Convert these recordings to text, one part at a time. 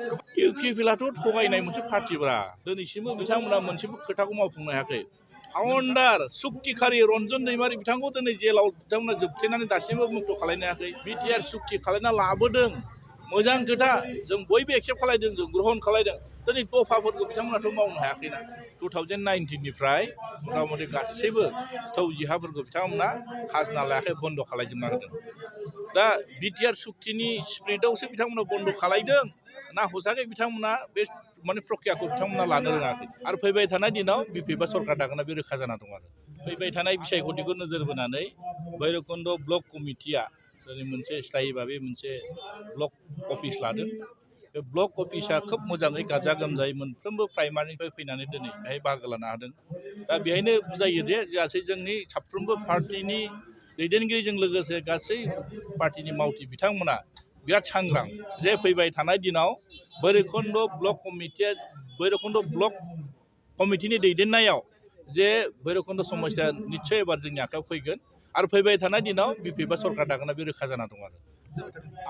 इउपिपिएलआथ' थगायनाय मोनसे पार्टिब्रा दिनैसिमबो बिथांमोना मोनसेबो खोथाखौ मावफुंनो हायाखै। फाउन्डार सुक्तिखारि रन्जन दैमारि बिथांखौ दिनै जेलाव बिथांमोना जोबथेनानै दासिमबो मुक्त खालामनो हायाखै। बिटिआर सुक्ति खालामना लाबोदों, मोजां खोथा, जों बयबो एक्सेप्ट खालामदों, जों ग्रहण खालामदों। दिनै दफाफोरखौ बिथांमोनाथ' मावनो हायाखैना। 2019निफ्राय मथा-मथि गासैबो थौजिहाफोरखौ बिथांमोना खाजोना लायाखै, बन्द' खालामजोबना होदों। दा बिटिआर सुक्तिनि स्पिरिटआवसो बिथांमोना बन्द' खालामदों ना हसाखै बिथांमोना बे माने प्रक्रियाखौ बिथांमोना लानो रोङाखै। आरो फैबाय थानाय दिनाव बिपिएफआ सरकार दागोना बे रोखा जाना दं। आरो फैबाय थानाय बिसायख'थिखौ नोजोर बोनानै भैरबकुन्द ब्लक कमिटिया दिनै मोनसे स्थायी भाबै मोनसे ब्लक अफिस लादों। बे ब्लक अफिसा खोब मोजाङै गाजा गोमजायै मोनफ्रोमबो प्राइमारिनिफ्राय फैनानै दिनै बेहाय बाहागो लानो हादों। दा बेहायनो बुजायो जे गासै जोंनि साफ्रोमबो पार्टिनि दैदेनगिरिजों लोगोसे गासै पार्टिनि मावथि बिथांमोना बिराद सांग्रां जे फैबाय थानाय दिनाव भैरबकुन्द ब्लक कमिटिया भैरबकुन्द ब्लक कमिटिनि दैदेननायाव जे भैरबकुन्द समस्या निस्सय एबार जोंनि आखायाव फैगोन आरो फैबाय थानाय दिनाव बिपिएफआ सरकार दागोना बे रोखा जाना दं। आरो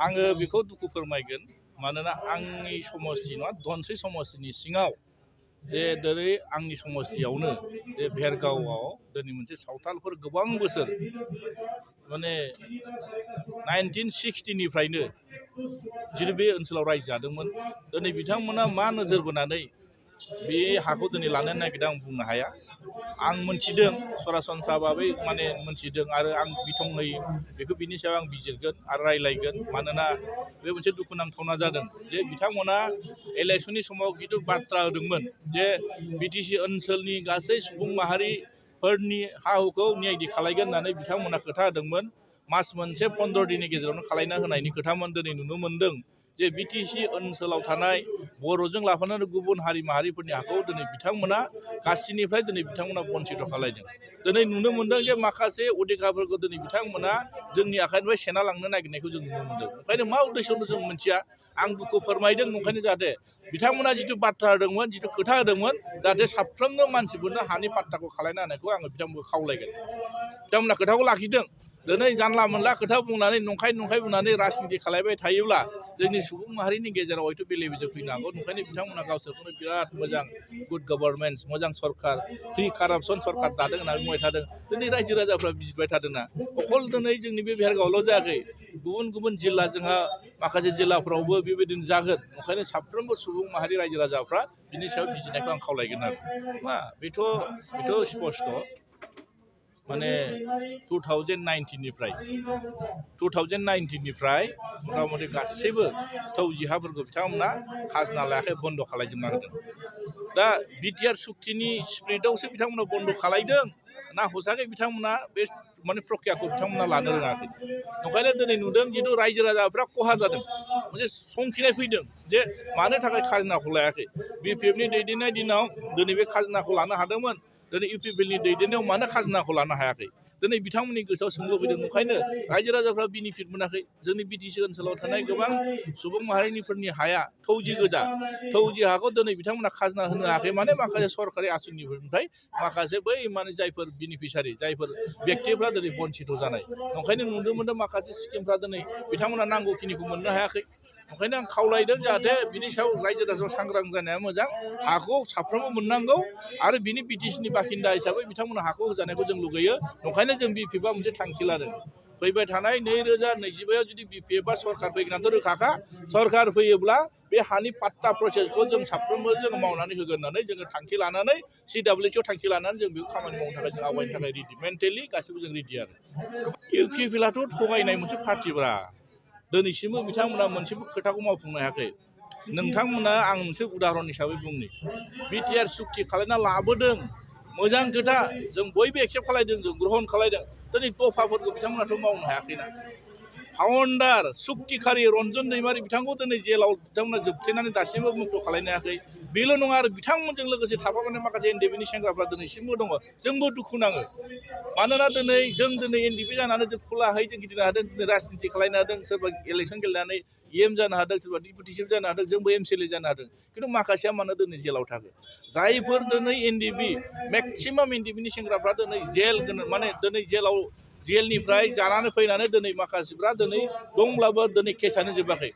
आङो बेखौ दुखु फोरमायगोन, मानोना आंनि समस्ति नङा धनस्रि समस्तिनि सिङाव जे दिनै आंनि समस्तियावनो जे भेरगावआव दिनै मोनसे सावथालफोर गोबां बोसोर माने 1960निफ्रायनो जितु बे ओनसोलाव रायजो जादोंमोन। दिनै बिथांमोना मा नोजोर बोनानै बे हाखौ दिनै लानो नागिरदों आं बुंनो हाया। आं मोनथिदों, सरासनस्रा भाबै माने मोनथिदों, आरो आं बिथङै बेखौ बिनि सायाव आं बिजिरगोन आरो रायलायगोन। मानोना बे मोनसे दुखुनांथावना जादों जे बिथांमोना इलेक्सननि समाव जिथु बाथ्रा होदोंमोन जे बिटिसि ओनसोलनि गासै सुबुं माहारिफोरनि हा हुखौ न्यायदि खालायगोन होननानै बिथांमोना खोथा होदोंमोन। मास मोनसे 15 दिननि गेजेरावनो खालायना होनायनि खोथामोन। दिनै नुनो मोन्दों जे बिटिसि ओनसोलाव थानाय बर'जों लाफानानै गुबुन हारि माहारिफोरनि हाखौ दिनै बिथांमोना गासैनिफ्राय दिनै बिथांमोना बन्सित खालायदों। दिनै नुनो मोन्दों जे माखासे अधिकारफोरखौ दिनै बिथांमोना जोंनि आखाइनिफ्राय सेना लांनो नागिरनायखौ जों नुनो मोन्दों। ओंखायनो मा उद्देশ্য'नो जों मिथिया। आं दुखु फोरमायदों, ओंखायनो जाहाथे बिथांमोना जिथु बाथ्रा होदोंमोन, जिथु खोथा होदोंमोन, जाहाथे साफ्रोमबो मानसिफोरनो हानि पाट्टाखौ खालायना होनायखौ आङो बिथांमोनखौ खावलायगोन। बिथांमोना खोथाखौ लाखिदों। दिनै जानला मोनला खोथा बुंनानै नंखाय बुंनानै राजनिति खालायबाय थायोब्ला जोंनि सुबुं माहारिनि गेजेराव हयथ' बेले बेजे फैनो हागौ। ओंखायनो बिथांमोना गावसोरखौनो बिराद मोजां गुड गभर्नमेन्ट, मोजां सरकार, फ्रि कारापसन सरकार दादों होननानै बुंबाय थादों। दिनै रायजो राजाफ्रा बिजिरबाय थादोंना। अखल दिनै जोंनि बे भेरगावल' जायाखै, गुबुन गुबुन जिल्ला, जोंहा माखासे जिल्लाफ्रावबो बेबायदिनो जागोन। ओंखायनो साफ्रोमबो सुबुं माहारि रायजो राजाफ्रा बिनि सायाव बिजिरनायखौ आं खावलायगोन। आरो मा बेथ' स्पष्ट माने 2019निफ्राय मथा-मथि गासैबो थौजिहाफोरखौ बिथांमोना खाजोना लायाखै, बन्द' खालामजोबना होदों। दा बिटिआर सुक्तिनि स्पिरिटआवसो बिथांमोना बन्द' खालामदों ना हसाखै बिथांमोना बे माने प्रक्रियाखौ बिथांमोना लानो रोङाखै। ओंखायनो दिनै नुदों जिथु रायजो राजाफ्रा खहा जादों, मोनसे संखिनाय फैदों जे मानो थाखाय खाजोनाखौ लायाखै। बिपिएफनि दैदेननाय दिनाव दिनै बे खाजोनाखौ लानो हादोंमोन, दिनै इउपिपिएलनि दैदेननायाव मानो खाजोनाखौ लानो हायाखै। दिनै बिथांमोननि गोसोआव सोंलु फैदों। ओंखायनो रायजो राजाफ्रा बेनिफिट मोनाखै। जोंनि बिटिसि ओनसोलाव थानाय गोबां सुबुं माहारिफोरनि हाया थौजि गोजा, थौजि हाखौ दिनै बिथांमोना खाजोना होनो हायाखै। माने माखासे सरकारि आसनिफोरनिफ्राय माखासे बै माने जायफोर बेनिफिसारि, जायफोर बेक्तिफ्रा दिनै बन्सित जानाय। ओंखायनो नुनो मोन्दों माखासे स्किमफ्रा दिनै बिथांमोना नांगौखिनिखौ मोननो हायाखै। ओंखायनो आं खावलायदों जाहाथे बिनि सायाव रायजो राजाफ्रा सांग्रां जानाया मोजां। हाखौ साफ्रोमबो मोननांगौ आरो बिनि बिटिसिनि बासिन्दा हिसाबै बिथांमोना हाखौ होजानायखौ जों लुगैयो। ओंखायनो जों बिपिएफआ मोनसे थांखि लादों। फैबाय थानाय 2025आव जुदि बिपिएफआ सरकार फैगोनाथ' रोखाखा। सरकार फैयोब्ला बे हानि पाट्टा प्रसेसखौ जों साफ्रोमबो जोङो मावनानै होगोन होननानै जोङो थांखि लानानै CWCआव थांखि लानानै जों बेखौ खामानि मावनो थाखाय जों आवगायनो थाखाय रेडि, मेन्टेलि गासिबो जों रेडि। आरो इउपिपिएलआथ' थगायनाय मोनसे पार्टिब्रा दिनैसिमबो बिथांमोना मोनसेबो खोथाखौ मावफुंनो हायाखै। नोंथांमोना आं मोनसे उदाहरन हिसाबै बुंनि, बिटिआर सुक्ति खालामना लाबोदों, मोजां खोथा, जों बयबो एक्सेप्ट खालामदों, जों ग्रहण खालामदों। दिनै दफाफोरखौ बिथांमोनाथ' मावनो हायाखैना। फाउन्डार सुक्तिखारि रन्जन दैमारि बिथांखौ दिनै जेलाव बिथांमोना जोबथेनानै दासिमबो मुक्त खालामनो हायाखै। बेल' नङा, आरो बिथांमोनजों लोगोसे थाफानाय माखासे एनडिएफबिनि सेंग्राफ्रा दिनैसिमबो दङ। जोंबो दुखु नाङो। मानोना जों दिनै एनडिएफबि जानानै जों खुलाहै जों गिदिंनो हादों, दिनै राजनिति खालामनो हादों, सोरबा इलेक्सन गेलेनानै EM जानो हादों, सोरबा डिपुटि चिफ जानो हादों, जोंबो MCLA जानो हादों। खिन्थु माखासेया मानो दिनै जेलाव थाखो। जायफोर दिनै एनडिएफबि, मेक्सिमाम एनडिएफबिनि सेंग्राफ्रा दिनै जेल माने दिनै जेलनिफ्राय जानानै फैनानै दिनै माखासेफ्रा दिनै दंब्लाबो दिनै केसआनो जोबाखै।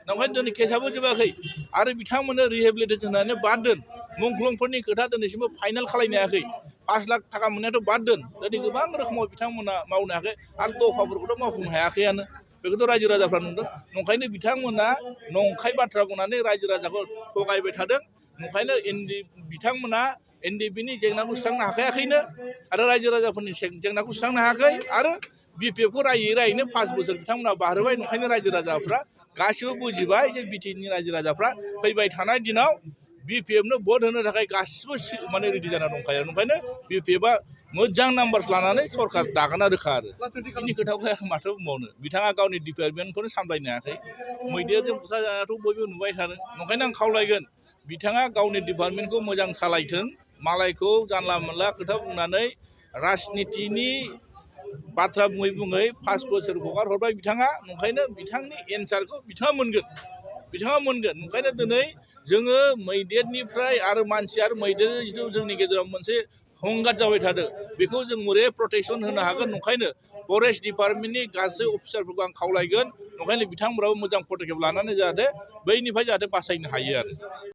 नंखाय दिनै केसाबो जोबाखै आरो बिथांमोननो रिहेबिलिटेसन होनानै बाद दोन मुंख्लंफोरनि खोथा दिनैसिमबो फाइनाल खालामनो हायाखै 5 लाख थाखा मोननायाथ' बाद दोन दिनै गोबां रोखोमाव बिथांमोना मावनो हायाखै आरो दफाफोरखौथ' मावफुंनो हायाखैयानो बेखौथ' रायजो राजाफ्रा नुदों नंखायनो बिथांमोना नंखाय बाथ्रा बुंनानै रायजो राजाखौ थगायबाय थादों नंखायनो बिथांमोना एनडिएफबिनि जेंनाखौ सुस्रांनो हाखायाखैनो आरो रायजो राजाफोरनि जेंनाखौ सुस्रांनो हायाखै आरो बिपिएफखौ रायै रायैनो 5 बोसोर बिथांमोना बारहोबाय नंखायनो रायजो राजाफ्रा गासिबो बुजिबाय जे बिटिआरनि रायजो राजाफ्रा फैबाय थानाय दिनाव बिपिएफनो भट होनो थाखाय गासिबो माने रेडि जाना दंखायो ओंखायनो बिपिएफआ मोजां नाम्बार लानानै सरकार दागोना रोखा आरो बिनि खोथाखौ माथो बुंबावनो बिथाङा गावनि डिपार्टमेन्टखौनो सामलायनो हायाखै मैदेरजों बुथारजानायाथ' बयबो नुबाय थादों नंखायनो आं खावलायगोन बिथाङा गावनि डिपार्टमेन्टखौ मोजां सालायथों मालायखौ जानला मोनला खोथा बुंनानै राजनितिनि बाथ्रा बुङै बुङै 5 बोसोर हगार हरबाय बिथाङा नंखायनो बिथांनि एन्सारखौ बिथाङा मोनगोन ओंखायनो दिनै जोङो मैदेरनिफ्राय आरो मानसि आरो मैदेर जिथु जोंनि गेजेराव मोनसे हंगात जाबाय थादों बेखौ जों बोरै प्रटेक्सन होनो हागोन नंखायनो फरेस्ट डिपार्टमेन्टनि गासै अफिसारफोरखौ आं खावलायगोन नंखायनो बिथांमोनाबो मोजां पदक्षेप लानानै जाहाथे बैनिफ्राय जाहाथे बासायनो हायो आरो